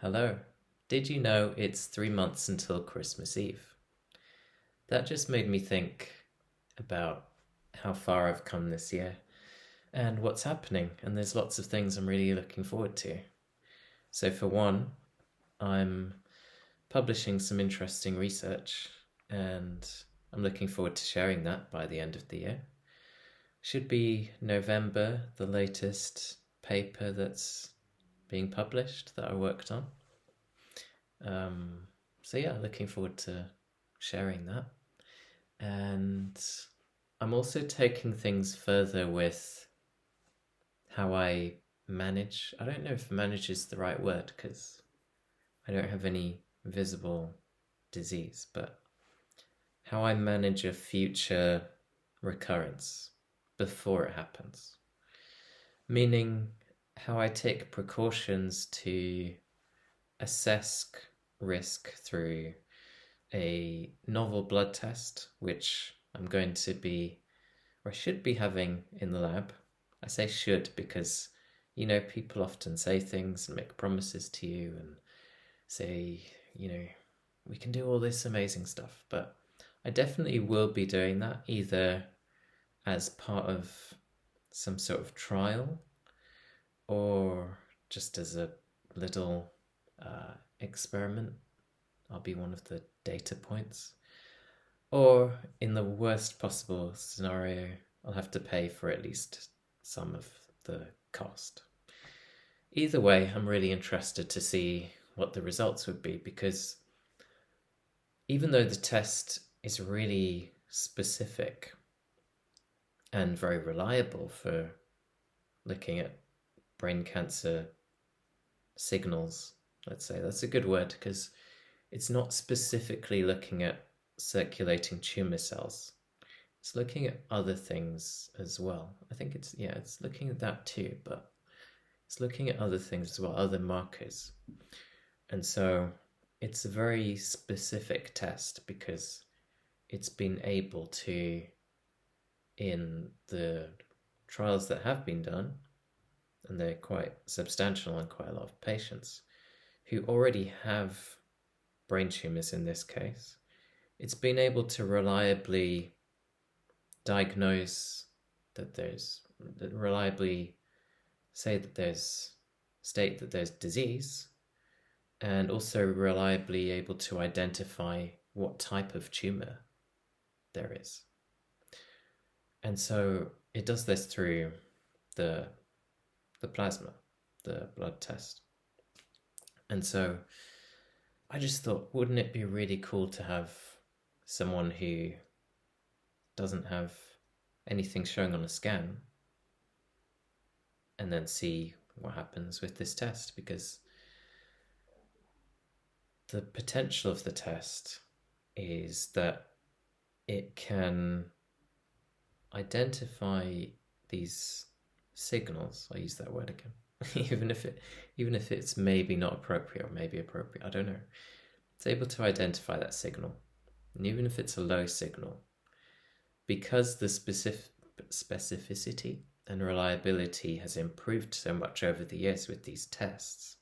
Hello. Did you know it's 3 months until Christmas Eve? That just made me think about how far I've come this year and what's happening, and there's lots of things I'm really looking forward to. So, for one, I'm publishing some interesting research, and I'm looking forward to sharing that by the end of the year. Should be November, the latest paper that's being published that I worked on. Um, so yeah, looking forward to sharing that. And I'm also taking things further with how I manage. I don't know if manage is the right word because I don't have any visible disease, but how I manage a future recurrence before it happens. Meaning how I take precautions to assess risk through a novel blood test, which I'm going to be, or I should be having in the lab. I say should because, people often say things and make promises to you and say, we can do all this amazing stuff. But I definitely will be doing that either as part of some sort of trial or just as a little experiment. I'll be one of the data points. Or in the worst possible scenario, I'll have to pay for at least some of the cost. Either way, I'm really interested to see what the results would be because even though the test is really specific and very reliable for looking at brain cancer signals, let's say that's a good word because it's not specifically looking at circulating tumor cells. It's looking at other things as well. I think it's looking at that too, but it's looking at other things as well, other markers. And so it's a very specific test because it's been able to, in the trials that have been done, and they're quite substantial on quite a lot of patients who already have brain tumors in this case, it's been able to reliably diagnose reliably say that state that there's disease, and also reliably able to identify what type of tumor there is. And so it does this through the plasma, the blood test. And so I just thought, wouldn't it be really cool to have someone who doesn't have anything showing on a scan and then see what happens with this test? Because the potential of the test is that it can identify these signals. I use that word again. even if it's maybe not appropriate or maybe appropriate, I don't know. It's able to identify that signal. And even if it's a low signal, because the specificity and reliability has improved so much over the years with these tests,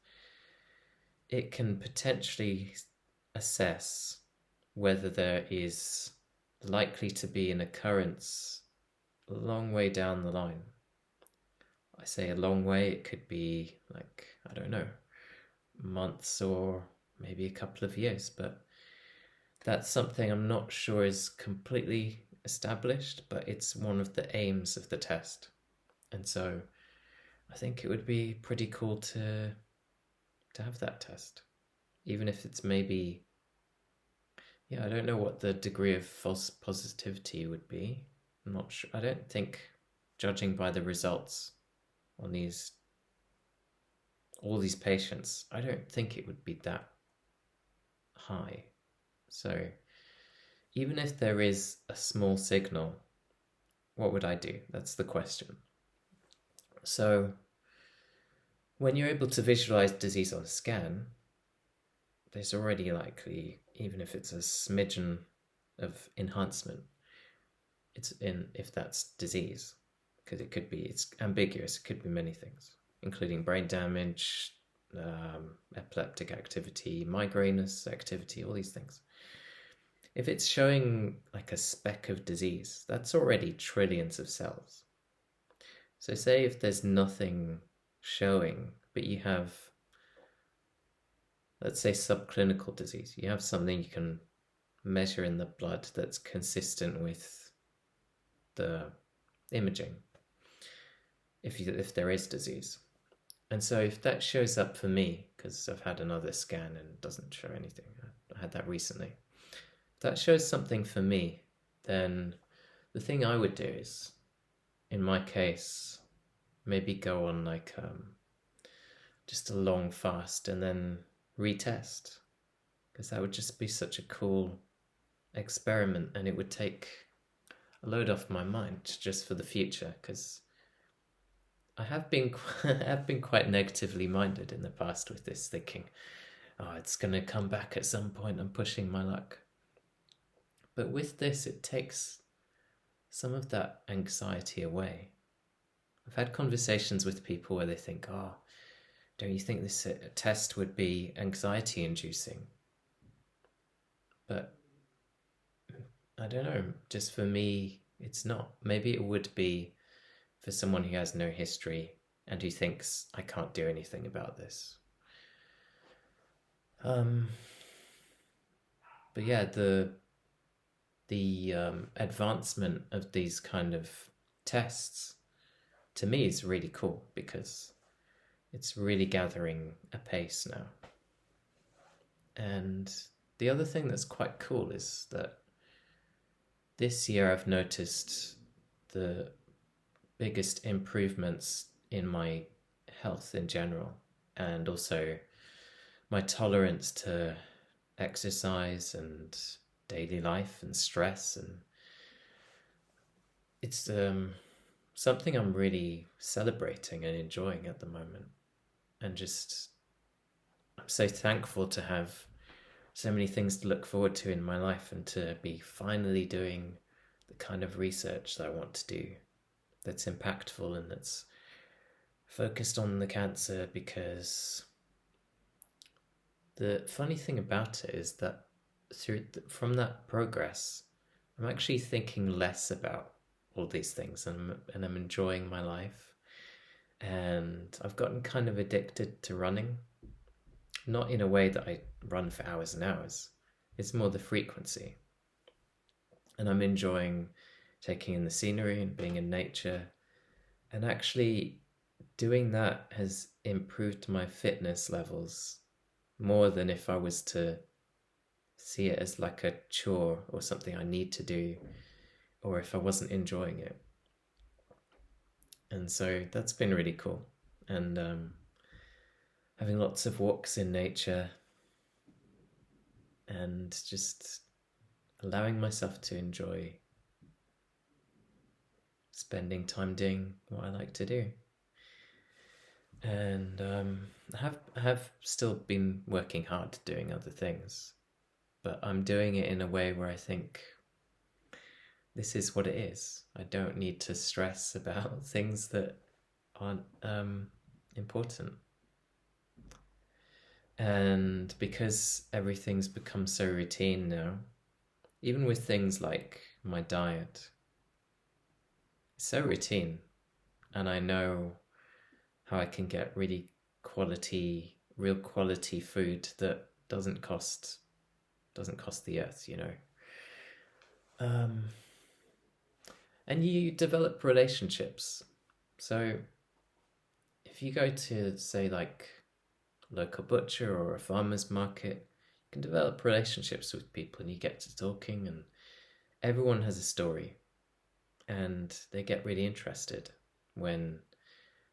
it can potentially assess whether there is likely to be an occurrence a long way down the line. I say a long way, it could be like, I don't know, months or maybe a couple of years, but that's something I'm not sure is completely established, but it's one of the aims of the test. And so I think it would be pretty cool to have that test. Even if it's maybe, I don't know what the degree of false positivity would be. I'm not sure. I don't think, judging by the results on all these patients, I don't think it would be that high. So even if there is a small signal, what would I do? That's the question. So when you're able to visualize disease on a scan, there's already likely, even if it's a smidgen of enhancement, if that's disease, because it's ambiguous, it could be many things, including brain damage, epileptic activity, migrainous activity, all these things. If it's showing like a speck of disease, that's already trillions of cells. So say if there's nothing showing, but you have, let's say, subclinical disease, you have something you can measure in the blood that's consistent with the imaging, if there is disease. And so if that shows up for me, because I've had another scan and it doesn't show anything, I had that recently, if that shows something for me, then the thing I would do is, in my case, maybe go on like just a long fast and then retest, because that would just be such a cool experiment, and it would take a load off my mind just for the future, because I have been quite negatively minded in the past with this, thinking, oh, it's going to come back at some point, I'm pushing my luck. But with this, it takes some of that anxiety away. I've had conversations with people where they think, oh, don't you think this test would be anxiety inducing? But I don't know, just for me, it's not. Maybe it would be for someone who has no history and who thinks, I can't do anything about this. But yeah, the advancement of these kind of tests, to me, is really cool, because it's really gathering a pace now. And the other thing that's quite cool is that this year I've noticed the biggest improvements in my health in general, and also my tolerance to exercise and daily life and stress. And it's something I'm really celebrating and enjoying at the moment. And just, I'm so thankful to have so many things to look forward to in my life, and to be finally doing the kind of research that I want to do, that's impactful and that's focused on the cancer. Because the funny thing about it is that from that progress, I'm actually thinking less about all these things, and I'm enjoying my life. And I've gotten kind of addicted to running, not in a way that I run for hours and hours. It's more the frequency. And I'm enjoying taking in the scenery and being in nature. And actually doing that has improved my fitness levels more than if I was to see it as like a chore or something I need to do, or if I wasn't enjoying it. And so that's been really cool. And having lots of walks in nature, and just allowing myself to enjoy spending time doing what I like to do. And I have still been working hard doing other things, but I'm doing it in a way where I think, this is what it is. I don't need to stress about things that aren't important. And because everything's become so routine now, even with things like my diet, it's so routine, and I know how I can get real quality food that doesn't cost the earth, you know. And you develop relationships. So if you go to, say, like a local butcher or a farmer's market, you can develop relationships with people, and you get to talking, and everyone has a story, and they get really interested when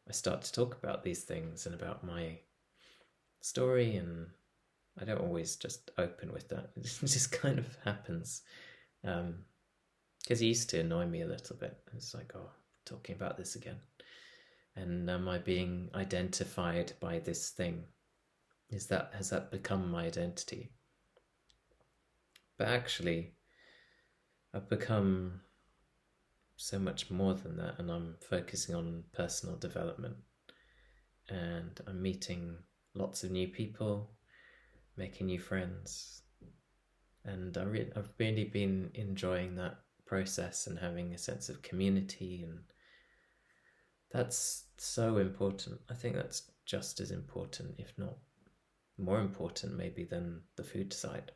I start to talk about these things and about my story. And I don't always just open with that. It just kind of happens. Because it used to annoy me a little bit. It's like, oh, talking about this again. And am I being identified by this thing? Has that become my identity? But actually, I've become so much more than that, and I'm focusing on personal development. And I'm meeting lots of new people, making new friends. And I've really been enjoying that process and having a sense of community, and that's so important. I think that's just as important, if not more important maybe, than the food side.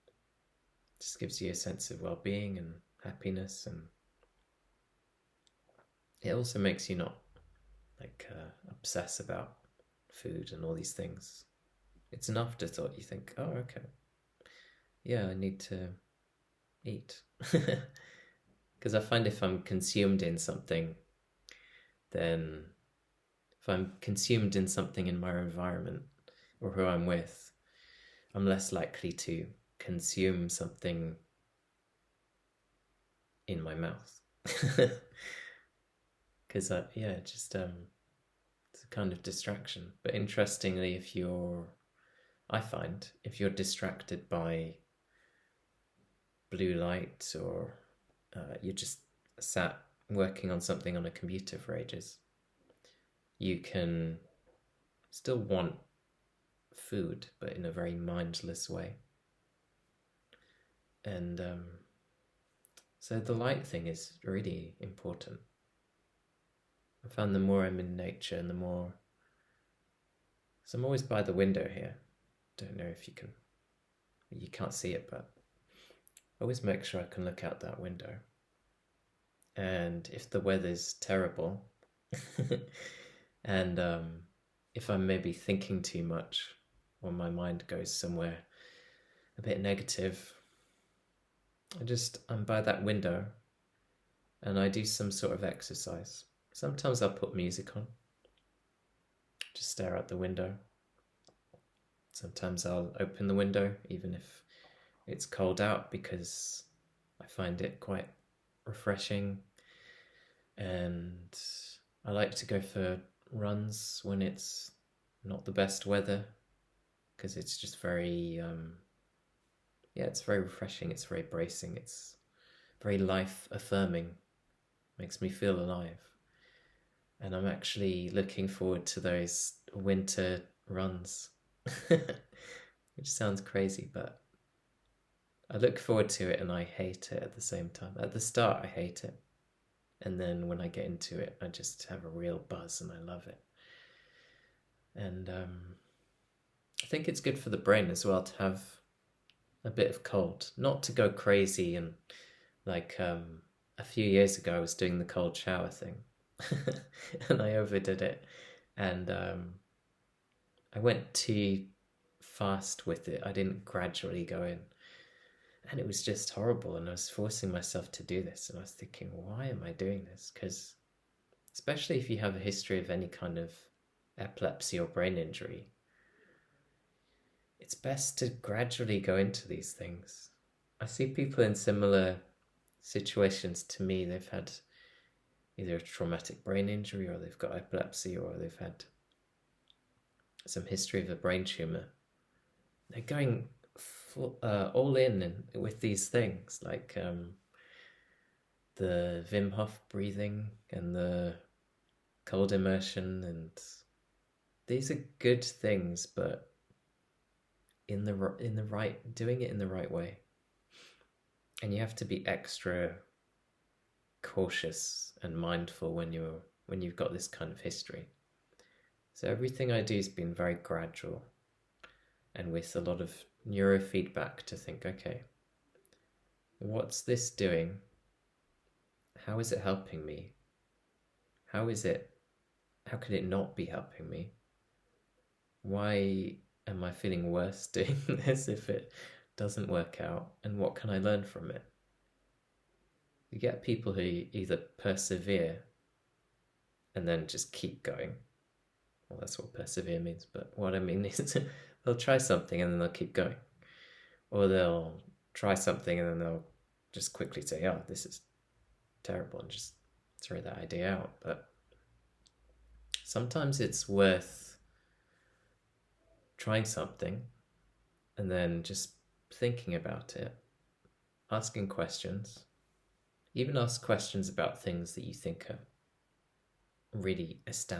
It just gives you a sense of well-being and happiness, and it also makes you not obsess about food and all these things. It's an afterthought. You think, oh, okay, yeah, I need to eat. Because I find if I'm consumed in something, then if I'm consumed in something in my environment or who I'm with, I'm less likely to consume something in my mouth. Because it's a kind of distraction. But interestingly, I find if you're distracted by blue light, or you're just sat working on something on a computer for ages, you can still want food, but in a very mindless way. And so the light thing is really important. I found the more I'm in nature and the more... So I'm always by the window here. Don't know if you can't see it, but I always make sure I can look out that window. And if the weather's terrible, and if I'm maybe thinking too much, or my mind goes somewhere a bit negative, I'm by that window and I do some sort of exercise. Sometimes I'll put music on, just stare out the window. Sometimes I'll open the window, even if it's cold out, because I find it quite refreshing. And I like to go for runs when it's not the best weather, because it's just very, it's very refreshing. It's very bracing. It's very life affirming. Makes me feel alive. And I'm actually looking forward to those winter runs, which sounds crazy, but I look forward to it and I hate it at the same time. At the start, I hate it. And then when I get into it, I just have a real buzz and I love it. And I think it's good for the brain as well to have a bit of cold, not to go crazy. And a few years ago, I was doing the cold shower thing and I overdid it. And I went too fast with it. I didn't gradually go in. And it was just horrible. And I was forcing myself to do this. And I was thinking, why am I doing this? Because especially if you have a history of any kind of epilepsy or brain injury, it's best to gradually go into these things. I see people in similar situations to me. They've had either a traumatic brain injury, or they've got epilepsy, or they've had some history of a brain tumor. They're going all in with these things, like the Wim Hof breathing and the cold immersion, and these are good things, but in the right, doing it in the right way. And you have to be extra cautious and mindful when you've got this kind of history. So everything I do has been very gradual, and with a lot of neurofeedback to think, okay, what's this doing? How is it helping me? How could it not be helping me? Why am I feeling worse doing this if it doesn't work out? And what can I learn from it? You get people who either persevere and then just keep going. Well, that's what persevere means, but what I mean is they'll try something and then they'll keep going. Or they'll try something and then they'll just quickly say, oh, this is terrible, and just throw that idea out. But sometimes it's worth trying something and then just thinking about it, asking questions. Even ask questions about things that you think are really astounding.